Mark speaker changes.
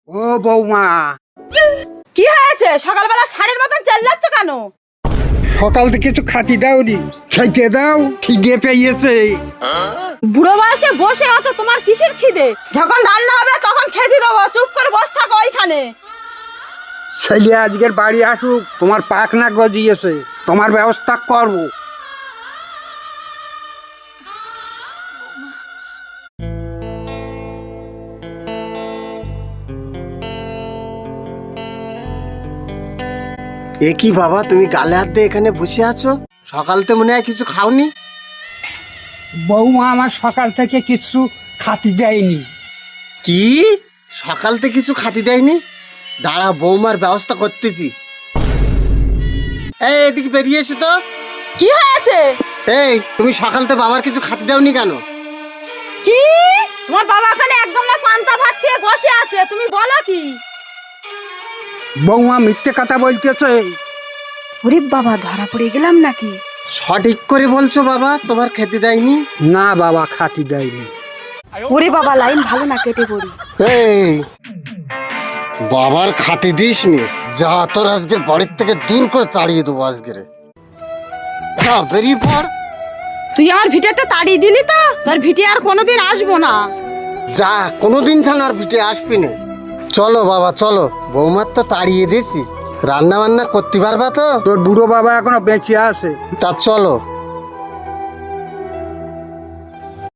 Speaker 1: ও বৌমা,
Speaker 2: কি হয়েছে? সকালবেলা শাড়ির মতন চেল্লাচ্ছ কেন?
Speaker 1: সকাল থেকে কিছু খাতি দাওনি, খেতে দাও, খিদে পেয়েছে।
Speaker 2: বুড়ো বয়সে বসে অত তোমার কিসের খিদে? যখন রান্না হবে তখন খেতে দেবো, চুপ করে বসে থাকো ওইখানে।
Speaker 1: ছেলে আজকের বাড়ি আসুক, তোমার পাখনা গজিয়েছে, তোমার ব্যবস্থা করবো।
Speaker 3: এ কি বাবা, তুমি গালে হাত দিয়ে এখানে বসে আছো? সকালতে মনে হয় কিছু খাওনি?
Speaker 1: বৌমা আমার সকাল থেকে কিছু খাতি দেয়নি।
Speaker 3: কি? সকালতে কিছু খাতি দেয়নি? দাঁড়া, বৌমার ব্যবস্থা করতেছি। এই এদিকে বেরিয়ে এসো তো।
Speaker 2: কি হয়েছে?
Speaker 3: এই, তুমি সকালতে বাবার কিছু খাতি দাওনি কেন?
Speaker 2: কি? তোমার বাবা ওখানে একদম না পান্তা ভাত খেয়ে বসে আছে, তুমি বলো কি?
Speaker 1: বৌমা মিথ্যে কথা বলতেছে।
Speaker 2: ওরে বাবা, ধরা পড়ে গেলাম নাকি?
Speaker 3: সঠিক করে বলছো বাবা, তোমার খেতে দেয়নি?
Speaker 1: না বাবা, খাতি দেয়নি।
Speaker 2: ওরে বাবা, লাইন ভালো না, কেটে পড়ি।
Speaker 3: এই, বাবার খাতি দিসনি? যা, তোর আজকের বাড়ির থেকে দূর করে তাড়িয়ে দেবো আজকের। যা, বেরিয়ে পড়।
Speaker 2: তুই আমার ভিটেতে তাড়িয়ে দিলি তো, তোর ভিটে আর কোনোদিন আসবো না।
Speaker 3: যা, কোনোদিন যেন আর ভিটে আসবি না। চলো বাবা চলো, বৌমার তো তাড়িয়ে দিয়েছি, রান্না বান্না করতে পারবা তো?
Speaker 1: তোর বুড়ো বাবা এখনো বেঁচে আছে।
Speaker 3: তা চলো।